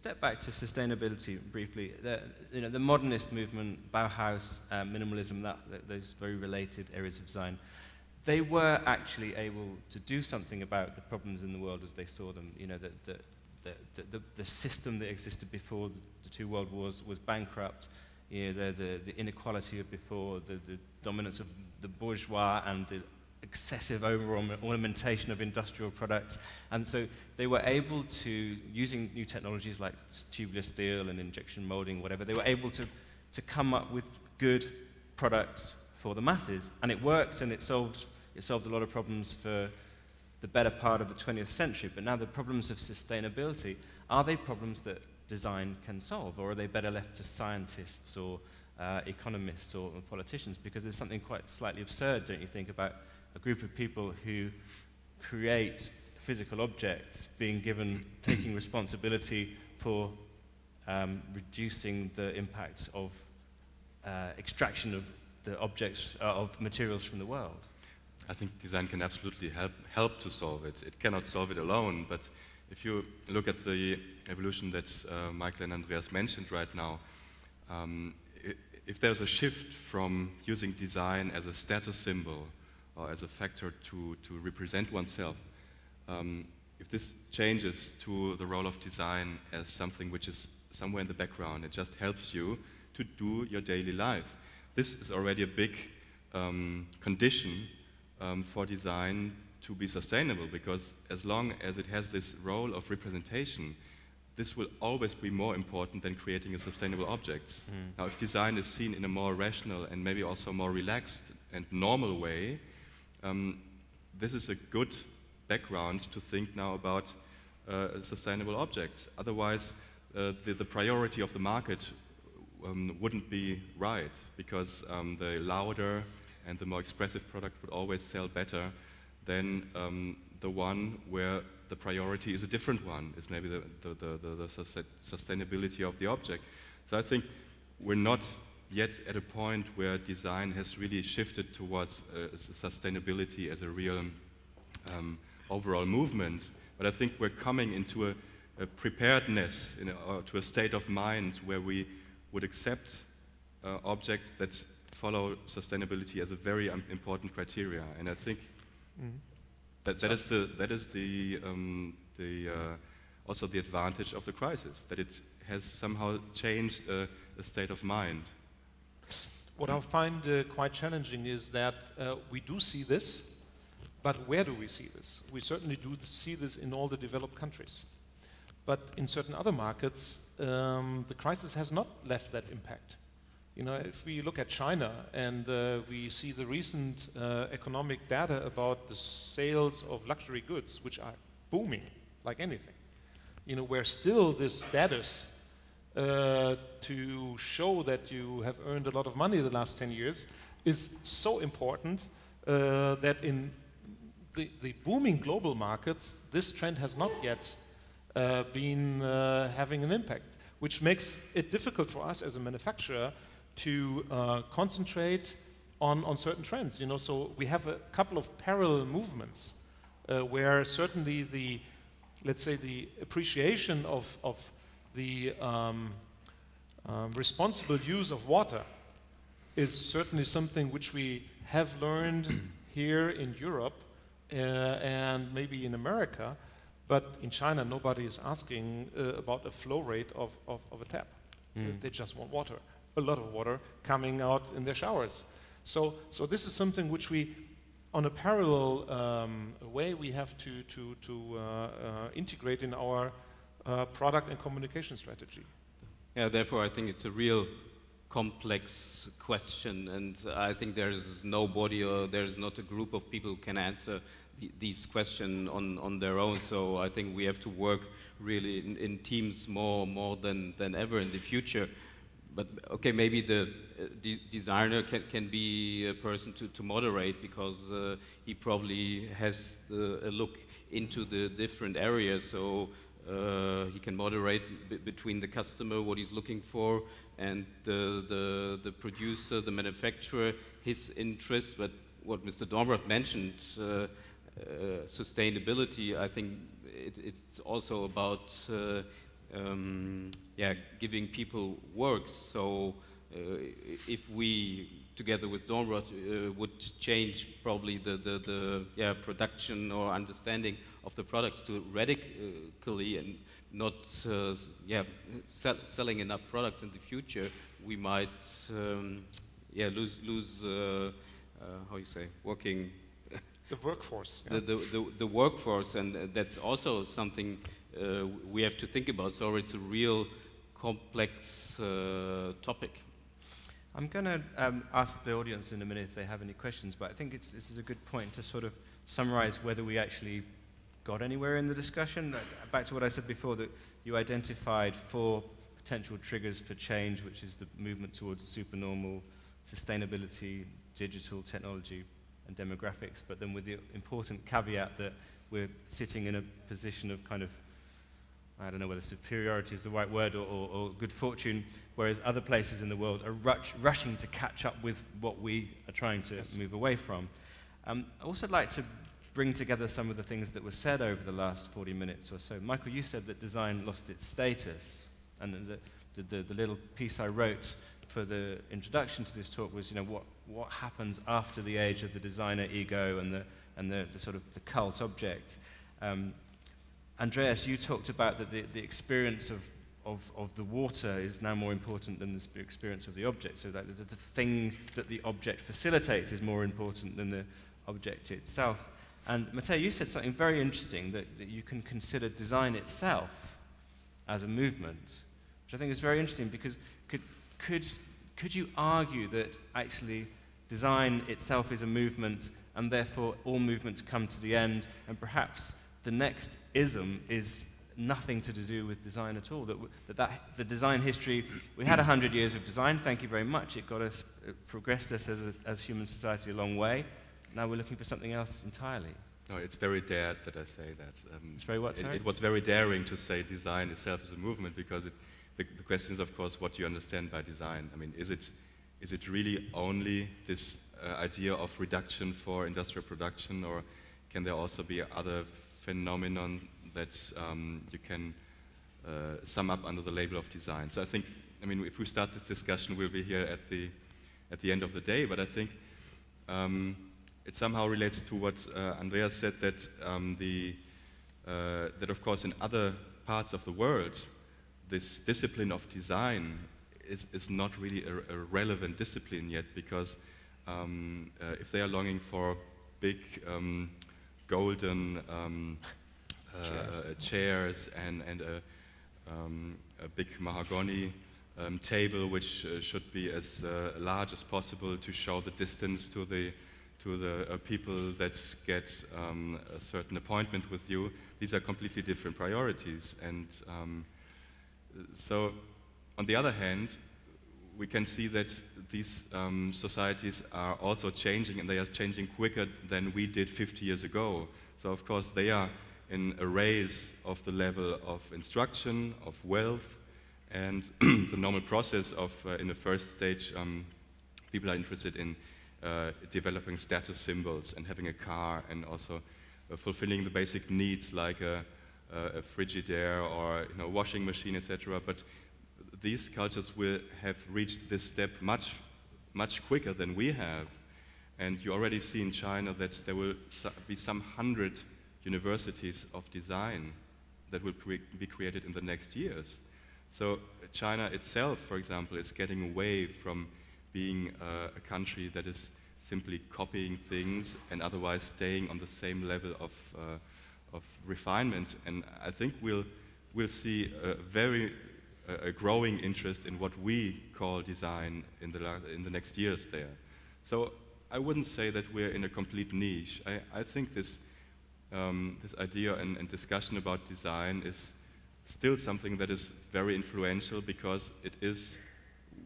step back to sustainability briefly. The modernist movement, Bauhaus, minimalism, those very related areas of design, they were actually able to do something about the problems in the world as they saw them. The system that existed before the two world wars was bankrupt. The inequality of before, the dominance of the bourgeois and the excessive over-ornamentation of industrial products. And so they were able to, using new technologies like tubular steel and injection molding, whatever, they were able to come up with good products for the masses. And it worked, and it solved a lot of problems for the better part of the 20th century. But now the problems of sustainability, are they problems that design can solve, or are they better left to scientists or economists or politicians? Because there's something quite slightly absurd, don't you think, about a group of people who create physical objects taking responsibility for reducing the impact of extraction of the objects, of materials from the world. I think design can absolutely help to solve it. It cannot solve it alone, but if you look at the evolution that Michael and Andreas mentioned right now, if there's a shift from using design as a status symbol or as a factor to represent oneself, if this changes to the role of design as something which is somewhere in the background, it just helps you to do your daily life. This is already a big condition for design to be sustainable, because as long as it has this role of representation, this will always be more important than creating a sustainable object. Now, if design is seen in a more rational and maybe also more relaxed and normal way, this is a good background to think now about sustainable objects. Otherwise, the priority of the market wouldn't be right, because the louder and the more expressive product would always sell better than the one where the priority is a different one, is maybe the sustainability of the object. So I think we're not yet at a point where design has really shifted towards sustainability as a real overall movement, but I think we're coming into a preparedness, to a state of mind where we would accept objects that follow sustainability as a very important criteria. And I think that is also the advantage of the crisis, that it has somehow changed a state of mind. What I find quite challenging is that we do see this, but where do we see this? We certainly do see this in all the developed countries. But in certain other markets, the crisis has not left that impact. If we look at China and we see the recent economic data about the sales of luxury goods, which are booming like anything, where still this status to show that you have earned a lot of money the last 10 years is so important that in the booming global markets, this trend has not yet been having an impact, which makes it difficult for us as a manufacturer to concentrate on certain trends. So we have a couple of parallel movements where certainly let's say the appreciation of the responsible use of water is certainly something which we have learned here in Europe and maybe in America, but in China nobody is asking about a flow rate of a tap. They just want water. A lot of water coming out in their showers. So this is something which we, on a parallel way, we have to integrate in our product and communication strategy. Yeah, therefore I think it's a real complex question, and I think there's nobody or there's not a group of people who can answer these questions on their own. So I think we have to work really in teams more than ever in the future. But okay, maybe the designer can be a person to moderate, because he probably has a look into the different areas, so he can moderate between the customer, what he's looking for, and the producer, the manufacturer, his interest. But what Mr. Dornbracht mentioned, sustainability, I think it's also about giving people work. So if we, together with Dornbracht, would change probably the production or understanding of the products to radically and not selling enough products in the future, we might lose how you say, working. The workforce. Yeah. The workforce, and that's also something we have to think about. So it's a real complex topic. I'm going to ask the audience in a minute if they have any questions, but I think this is a good point to sort of summarize whether we actually got anywhere in the discussion. Back to what I said before, that you identified 4 potential triggers for change, which is the movement towards supernormal, sustainability, digital technology, and demographics, but then with the important caveat that we're sitting in a position of kind of, I don't know whether superiority is the right word or good fortune, whereas other places in the world are rushing to catch up with what we are trying to move away from. I also like to bring together some of the things that were said over the last 40 minutes or so. Michael, you said that design lost its status, and the little piece I wrote for the introduction to this talk was, what happens after the age of the designer ego and the sort of the cult object. Andreas, you talked about that the experience of the water is now more important than the experience of the object, so that the thing that the object facilitates is more important than the object itself. And Matteo, you said something very interesting, that you can consider design itself as a movement, which I think is very interesting, because could you argue that actually design itself is a movement, and therefore all movements come to the end, and perhaps the next ism is nothing to do with design at all, that the design history, we had 100 years of design, thank you very much, it progressed us as human society a long way. Now we're looking for something else entirely. No, it's very dared that I say that. It's very what, sorry? It was very daring to say design itself is a movement, because the question is, of course, what do you understand by design? I mean, is it really only this idea of reduction for industrial production, or can there also be other phenomenon that you can sum up under the label of design? So I think, if we start this discussion, we'll be here at the end of the day, but I think it somehow relates to what Andreas said, that that of course in other parts of the world, this discipline of design is not really a relevant discipline yet, because if they are longing for big golden chairs and a big mahogany table, which should be as large as possible to show the distance to the people that get a certain appointment with you, these are completely different priorities. And so, on the other hand, we can see that these societies are also changing, and they are changing quicker than we did 50 years ago. So, of course, they are in a raise of the level of instruction, of wealth, and the normal process of, in the first stage, people are interested in developing status symbols and having a car, and also fulfilling the basic needs like a Frigidaire or washing machine, etc. But these cultures will have reached this step much quicker than we have. And you already see in China that there will be some 100 universities of design that will be created in the next years. So China itself, for example, is getting away from being a country that is simply copying things and otherwise staying on the same level of refinement. And I think we'll see a growing interest in what we call design in the next years there. So I wouldn't say that we're in a complete niche. I think this idea and discussion about design is still something that is very influential, because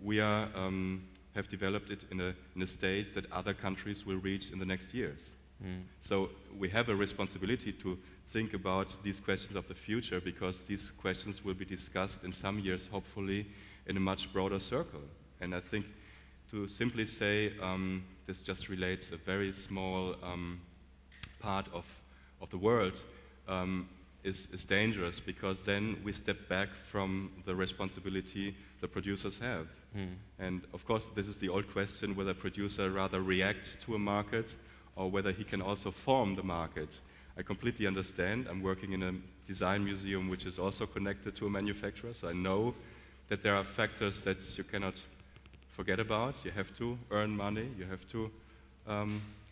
we have developed it in a stage that other countries will reach in the next years. So we have a responsibility to think about these questions of the future, because these questions will be discussed in some years, hopefully, in a much broader circle. And I think to simply say this just relates a very small part of the world is dangerous, because then we step back from the responsibility the producers have. And of course, this is the old question, whether a producer rather reacts to a market or whether he can also form the market. I completely understand. I'm working in a design museum which is also connected to a manufacturer, so I know that there are factors that you cannot forget about. You have to earn money, you have to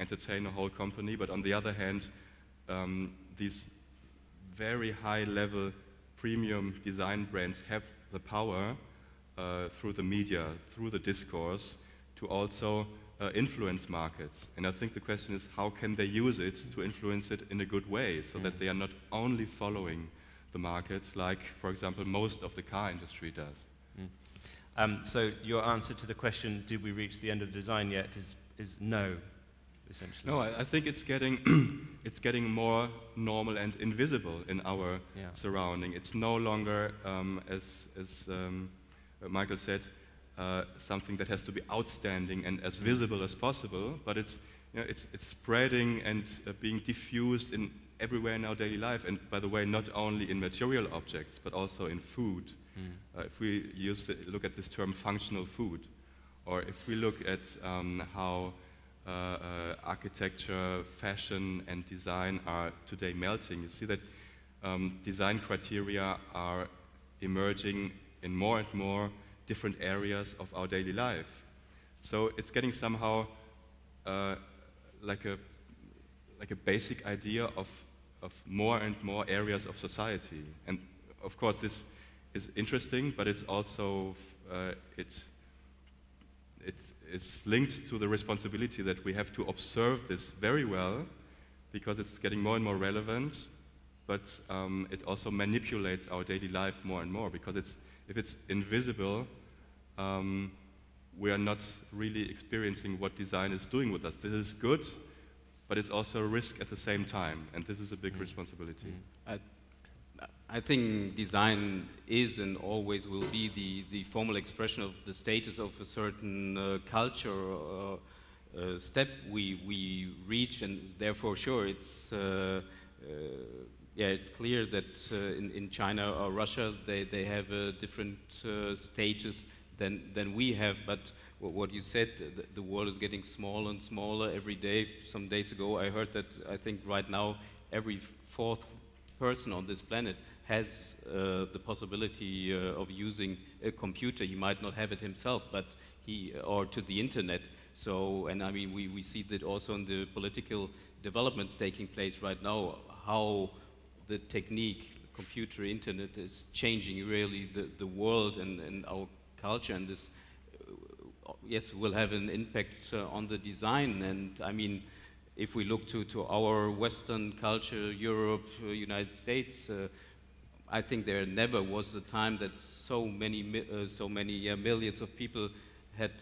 entertain a whole company, but on the other hand, these very high-level premium design brands have the power through the media, through the discourse, to also influence markets. And I think the question is, how can they use it to influence it in a good way, so that they are not only following the market, like, for example, most of the car industry does. So your answer to the question, did we reach the end of design yet, is no, essentially. No, I think it's getting, it's getting more normal and invisible in our surrounding. It's no longer, as Michael said, something that has to be outstanding and as visible as possible, but it's, you know, it's spreading and being diffused in everywhere in our daily life. And by the way, not only in material objects, but also in food. If we look at this term functional food, or if we look at how architecture, fashion, and design are today melting, you see that design criteria are emerging in more and more different areas of our daily life. So it's getting somehow like a basic idea of more and more areas of society. And of course this is interesting, but it's also it's linked to the responsibility that we have to observe this very well, because it's getting more and more relevant, but it also manipulates our daily life more and more, because if it's invisible, we are not really experiencing what design is doing with us. This is good, but it's also a risk at the same time, and this is a big responsibility. I think design is and always will be the formal expression of the status of a certain culture or step we reach, and therefore, sure, it's it's clear that in China or Russia they have different stages than we have. But what you said, the world is getting smaller and smaller every day. Some days ago, I heard that I think right now every fourth person on this planet has the possibility of using a computer. He might not have it himself, but or to the internet. So, and I mean, we see that also in the political developments taking place right now, how the technique, the computer, internet is changing really the world and our culture, and this, yes, will have an impact on the design. And I mean, if we look to our Western culture, Europe, United States, I think there never was a time that so many millions of people had,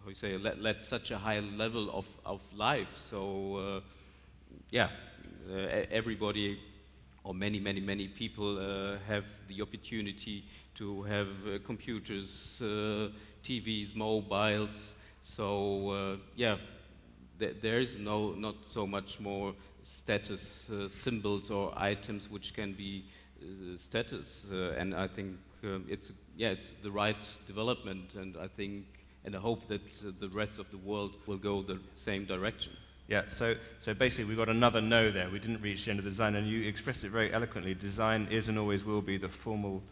how you say, led such a high level of life. So, everybody, or many people have the opportunity to have computers, TVs, mobiles. So, there is not so much more status symbols or items which can be status, and I think it's the right development, and I think and I hope that the rest of the world will go the same direction. Yeah, so basically we've got another no there. We didn't reach the end of the design, and you expressed it very eloquently. Design is and always will be the formal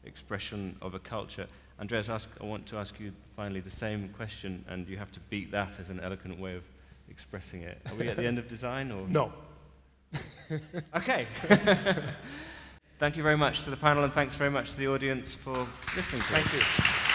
expression of a culture. Andreas, I want to ask you finally the same question, and you have to beat that as an eloquent way of expressing it. Are we at the end of design, or? No. Okay. Thank you very much to the panel, and thanks very much to the audience for listening to us. Thank you.